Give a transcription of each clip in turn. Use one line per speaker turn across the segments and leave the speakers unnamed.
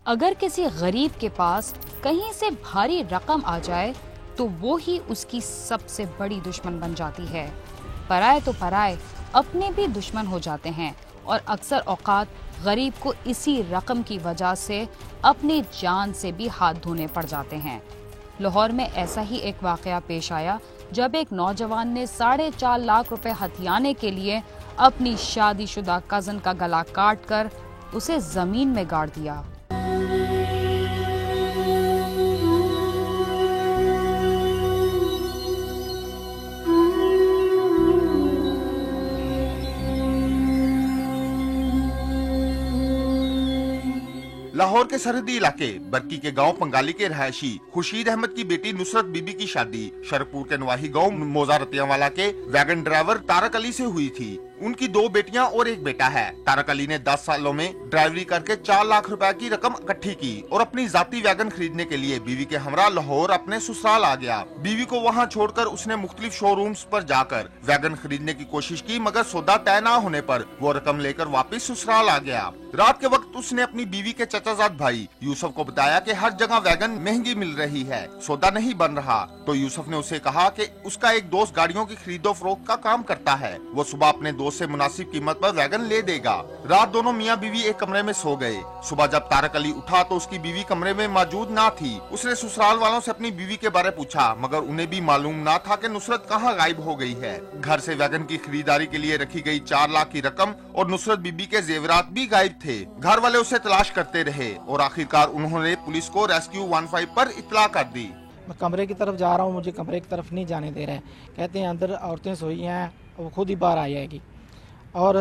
اگر کسی غریب کے پاس کہیں سے بھاری رقم آ جائے تو وہ ہی اس کی سب سے بڑی دشمن بن جاتی ہے۔ پرائے تو پرائے اپنے بھی دشمن ہو جاتے ہیں اور اکثر اوقات غریب کو اسی رقم کی وجہ سے اپنی جان سے بھی ہاتھ دھونے پڑ جاتے ہیں۔ لاہور میں ایسا ہی ایک واقعہ پیش آیا جب ایک نوجوان نے 4.5 لاکھ روپے ہتھیانے کے لیے اپنی شادی شدہ کزن کا گلا کاٹ کر اسے زمین میں گاڑ دیا۔
لاہور کے سرحدی علاقے برکی کے گاؤں پنگالی کے رہائشی خورشید احمد کی بیٹی نصرت بی بی کی شادی شرپور کے نواحی گاؤں موزارتیاں والا کے ویگن ڈرائیور تارک علی سے ہوئی تھی۔ ان کی 2 بیٹیاں اور ایک بیٹا ہے۔ تارک علی نے 10 سالوں میں ڈرائیوری کر کے 4 لاکھ روپے کی رقم اکٹھی کی اور اپنی ذاتی ویگن خریدنے کے لیے بیوی کے ہمراہ لاہور اپنے سسرال آ گیا۔ بیوی کو وہاں چھوڑ کر اس نے مختلف شو رومز پر جا کر ویگن خریدنے کی کوشش کی، مگر سودا طے نہ ہونے پر وہ رقم لے کر واپس سسرال آ گیا۔ رات کے وقت اس نے اپنی بیوی کے چچا زاد بھائی یوسف کو بتایا کہ ہر جگہ ویگن مہنگی مل رہی ہے، سودا نہیں بن رہا، تو یوسف نے اسے کہا کہ اس کا ایک دوست گاڑیوں کی خرید و فروخت کا کام کرتا ہے، وہ صبح اپنے دوست سے مناسب قیمت پر ویگن لے دے گا۔ رات دونوں میاں بیوی ایک کمرے میں سو گئے۔ صبح جب تارک علی اٹھا تو اس کی بیوی کمرے میں موجود نہ تھی۔ اس نے سسرال والوں سے اپنی بیوی کے بارے پوچھا، مگر انہیں بھی معلوم نہ تھا کہ نصرت کہاں غائب ہو گئی ہے۔ گھر سے ویگن کی خریداری کے لیے رکھی گئی 4 لاکھ کی رقم اور نصرت بی بی کے زیورات بھی غائب تھے۔ گھر والے اسے تلاش کرتے رہے اور آخرکار انہوں نے پولیس کو ریسکیو 15 پر اطلاع کر دی۔
میں کمرے کی طرف جا رہا ہوں، مجھے کمرے کی طرف نہیں جانے دے رہے، کہتے ہیں اندر عورتیں سوئی ہیں، وہ خود ہی باہر آ جائے گی۔ اور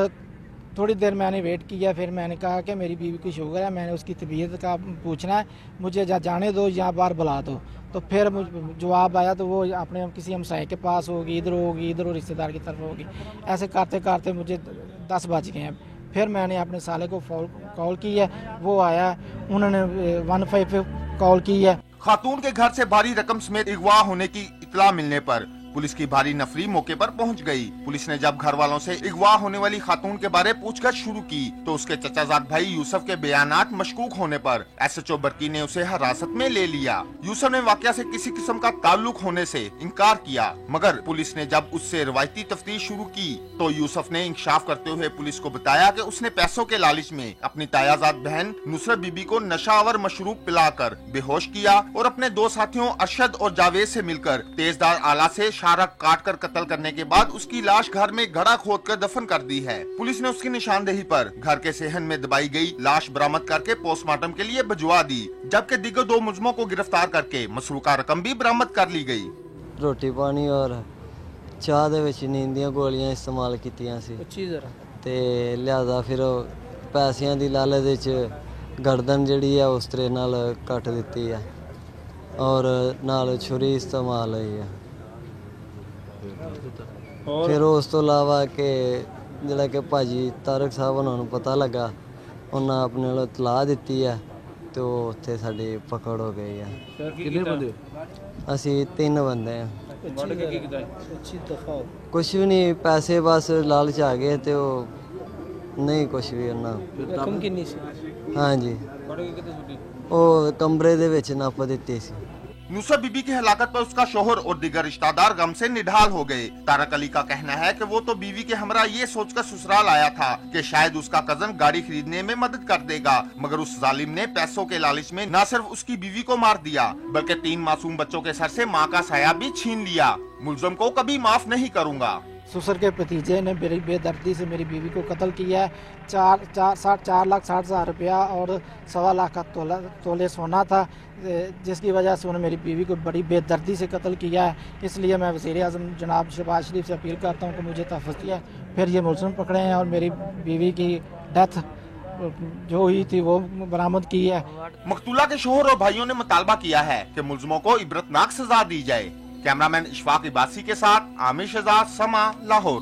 تھوڑی دیر میں نے ویٹ کیا، پھر میں نے کہا کہ میری بیوی کو شوگر ہے، میں نے اس کی طبیعت کا پوچھنا ہے، مجھے جانے دو یا باہر بلا دو۔ تو پھر جواب آیا تو وہ اپنے کسی ہمسائے کے پاس ہوگی، ادھر رشتہ دار کی طرف ہوگی۔ ایسے کرتے کرتے مجھے 10 بج گئے ہیں۔ پھر میں نے اپنے سالے کو کال کی ہے، وہ آیا، انہوں نے 15 پہ کال کی ہے۔
خاتون کے گھر سے بھاری رقم سمیت اغوا ہونے کی اطلاع ملنے پر پولیس کی بھاری نفری موقع پر پہنچ گئی۔ پولیس نے جب گھر والوں سے اغوا ہونے والی خاتون کے بارے پوچھ گچھ شروع کی تو اس کے چچا زاد بھائی یوسف کے بیانات مشکوک ہونے پر SHO برکی نے اسے حراست میں لے لیا۔ یوسف نے واقعہ سے کسی قسم کا تعلق ہونے سے انکار کیا، مگر پولیس نے جب اس سے روایتی تفتیش شروع کی تو یوسف نے انکشاف کرتے ہوئے پولیس کو بتایا کہ اس نے پیسوں کے لالچ میں اپنی تایا زاد بہن نصرت بی بی کو نشہ آور مشروب پلا کر بے ہوش کیا اور اپنے 2 ساتھیوں ارشد اور جاوید سے مل کر تیزدار آلہ سے شارک کاٹ کر قتل کرنے کے بعد اس کی لاش گھر میں گڑھا کھود کر دفن کر دی ہے۔ پولیس نے اس کی نشاندہی پر گھر کے صحن میں دبائی گئی لاش برآمد کر کے پوسٹ مارٹم کے لیے بھجوا دی، جبکہ دیگر 2 ملزموں کو گرفتار کر کے مسروقہ رقم بھی برآمد کر لی گئی۔
روٹی پانی اور چاہ دے وچ نیند دیاں گولیاں استعمال کیتیاں سی تے لہذا پھر پیسیاں دی لالچ وچ گردن جڑی ہے اس طرح نال کٹ دتی ہے اور نال چھری استعمال ہوئی ہے۔ پھر اس تو علاوہ کہ جڑا کہ بھاجی طارق صاحب انہوں نے پتہ لگا، انہاں اپنے لو اطلاع دیتی ہے تو اتنے ساری پکڑ ہو گئی ہے۔ اسی 3 بندے ہیں۔ کچھ بھی نہیں، پیسے بس لالچ آ گئے تو نہیں کچھ بھی انہاں۔ ہاں جی، وہ کمرے دے وچ نپ دتی سی۔
نصرت بی بی کی ہلاکت پر اس کا شوہر اور دیگر رشتہ دار غم سے نڈھال ہو گئے۔ تارک علی کا کہنا ہے کہ وہ تو بیوی کے ہمراہ یہ سوچ کر سسرال آیا تھا کہ شاید اس کا کزن گاڑی خریدنے میں مدد کر دے گا، مگر اس ظالم نے پیسوں کے لالچ میں نہ صرف اس کی بیوی کو مار دیا بلکہ 3 معصوم بچوں کے سر سے ماں کا سایہ بھی چھین لیا۔ ملزم کو کبھی معاف نہیں کروں گا۔
سسر کے بھتیجے نے میری بے دردی سے میری بیوی کو قتل کیا ہے۔ 4,60,000 روپیہ اور 1.25 لاکھ کا تولے سونا تھا، جس کی وجہ سے انہوں نے میری بیوی کو بڑی بے دردی سے قتل کیا ہے۔ اس لیے میں وزیر اعظم جناب شہباز شریف سے اپیل کرتا ہوں کہ مجھے تحفظ دیا، پھر یہ ملزم پکڑے ہیں اور میری بیوی کی ڈیتھ جو ہوئی تھی وہ برآمد کی ہے۔
مقتولہ کے شوہر اور بھائیوں نے مطالبہ کیا ہے کہ ملزموں کو عبرتناک سزا دی جائے۔ کیمرامین اشفاق عباسی کے ساتھ عامر شہزاد، سما، لاہور۔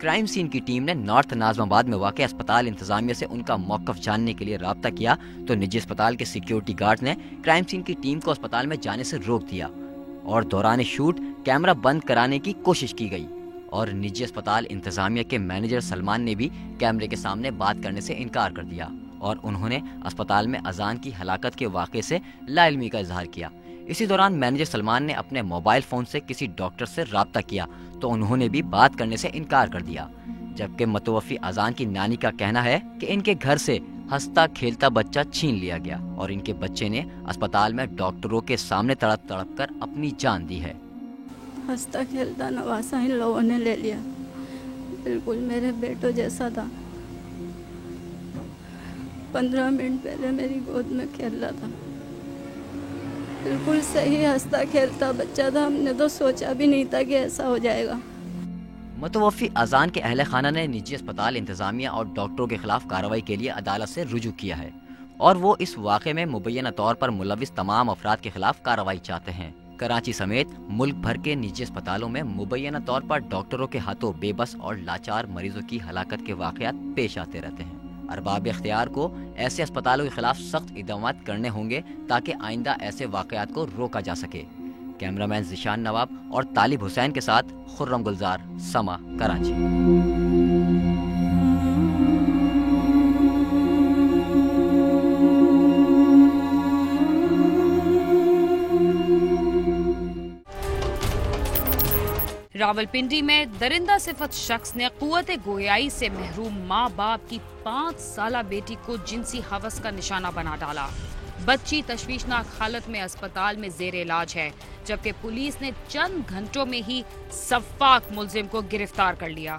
کرائم سین کی ٹیم نے نارتھ ناظم آباد میں واقع اسپتال انتظامیہ سے ان کا موقف جاننے کے لیے رابطہ کیا تو نجی اسپتال کے سیکیورٹی گارڈ نے کرائم سین کی ٹیم کو اسپتال میں جانے سے روک دیا اور دوران شوٹ کیمرہ بند کرانے کی کوشش کی گئی، اور نجی اسپتال انتظامیہ کے مینیجر سلمان نے بھی کیمرے کے سامنے بات کرنے سے انکار کر دیا اور انہوں نے اسپتال میں اذان کی ہلاکت کے واقعے سے لا علمی کا اظہار کیا۔ اسی دوران مینیجر سلمان نے اپنے موبائل فون سے کسی ڈاکٹر سے رابطہ کیا تو انہوں نے بھی بات کرنے سے انکار کر دیا، جبکہ متوفی اذان کی نانی کا کہنا ہے کہ ان کے گھر سے ہنستا کھیلتا بچہ چھین لیا گیا اور ان کے بچے نے اسپتال میں ڈاکٹروں کے سامنے تڑپ تڑپ کر اپنی جان دی ہے۔
ہنستا کھیلتا نواسا ان لوگوں نے لے لیا، بالکل میرے بیٹوں جیسا تھا۔ 15 منٹ پہلے میری گود میں کھیل رہا تھا، بالکل صحیح ہنستا کھیلتا بچہ تھا، ہم نے تو سوچا بھی نہیں تھا کہ ایسا ہو جائے گا۔
متوفی اذان کے اہل خانہ نے نجی اسپتال انتظامیہ اور ڈاکٹروں کے خلاف کارروائی کے لیے عدالت سے رجوع کیا ہے اور وہ اس واقعے میں مبینہ طور پر ملوث تمام افراد کے خلاف کارروائی چاہتے ہیں۔ کراچی سمیت ملک بھر کے نجی اسپتالوں میں مبینہ طور پر ڈاکٹروں کے ہاتھوں بے بس اور لاچار مریضوں کی ہلاکت کے واقعات پیش آتے رہتے ہیں۔ ارباب اختیار کو ایسے اسپتالوں کے خلاف سخت اقدامات کرنے ہوں گے تاکہ آئندہ ایسے واقعات کو روکا جا سکے۔ کیمرامین ذیشان نواب اور طالب حسین کے ساتھ خرم گلزار، سما، کراچی۔
راولپنڈی میں درندہ صفت شخص نے قوت گویائی سے محروم ماں باپ کی 5 سالہ بیٹی کو جنسی ہوس کا نشانہ بنا ڈالا۔ بچی تشویشناک حالت میں اسپتال میں زیر علاج ہے، جبکہ پولیس نے چند گھنٹوں میں ہی سفاک ملزم کو گرفتار کر لیا۔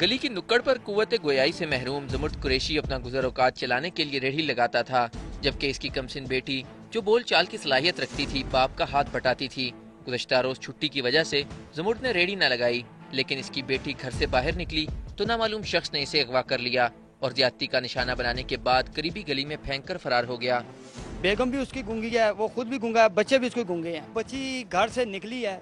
گلی کی نکڑ پر قوت گویائی سے محروم زمرد قریشی اپنا گزر اوقات چلانے کے لیے ریڑھی لگاتا تھا، جبکہ اس کی کمسن بیٹی جو بول چال کی صلاحیت رکھتی تھی باپ کا ہاتھ بٹاتی تھی۔ گزشتہ روز چھٹی کی وجہ سے زمرد نے ریڑھی نہ لگائی، لیکن اس کی بیٹی گھر سے باہر نکلی تو نامعلوم شخص نے اسے اغوا کر لیا اور زیادتی کا نشانہ بنانے کے بعد قریبی گلی میں پھینک کر فرار ہو گیا۔
بیگم بھی اس کی گونگی ہے، وہ خود بھی گونگا ہے، بچے بھی اس کو گونگے ہیں۔ بچی گھر سے نکلی ہے،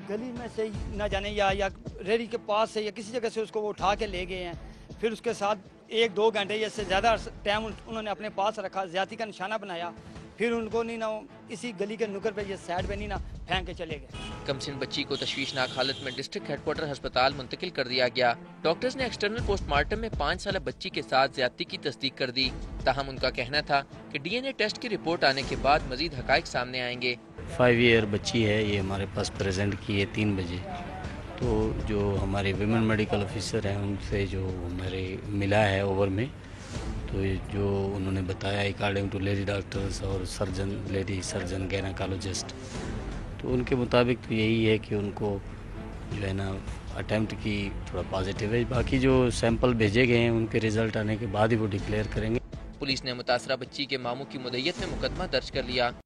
گلی میں سے نہ جانے یا ریڑھی کے پاس سے یا کسی جگہ سے اس کو وہ اٹھا کے لے گئے ہیں، پھر اس کے ساتھ 1-2 گھنٹے یا سے زیادہ ٹائم انہوں نے اپنے پاس رکھا، زیادتی کا نشانہ بنایا، پھر ان کو نہیں نہ اسی گلی کے نکر پہ یہ سائڈ پہ نہیں نہ پھینک کے چلے گئے۔
کمسن بچی کو تشویشناک حالت میں ڈسٹرکٹ ہیڈ کوارٹر ہسپتال منتقل کر دیا گیا۔ ڈاکٹرز نے ایکسٹرنل پوسٹ مارٹم میں 5 سالہ بچی کے ساتھ زیادتی کی تصدیق کر دی، تاہم ان کا کہنا تھا کہ ڈی این اے ٹیسٹ کی رپورٹ آنے کے بعد مزید حقائق سامنے آئیں گے۔
5 ایئر بچی ہے، یہ ہمارے پاس پریزنٹ کی ہے 3 بجے، تو جو ہمارے ویمن میڈیکل آفیسر ہیں ان سے جو ہمارے ملا ہے اوور میں، تو جو انہوں نے بتایا اکارڈنگ ٹو لیڈی ڈاکٹرز اور سرجن، لیڈی سرجن گائنیکالوجسٹ، تو ان کے مطابق تو یہی ہے کہ ان کو جو ہے نا اٹیمپٹ کی تھوڑا پازیٹیو ہے، باقی جو سیمپل بھیجے گئے ہیں ان کے رزلٹ آنے کے بعد ہی وہ ڈکلیئر کریں گے۔
پولیس نے متاثرہ بچی کے ماموں کی مدعیت میں مقدمہ درج کر لیا۔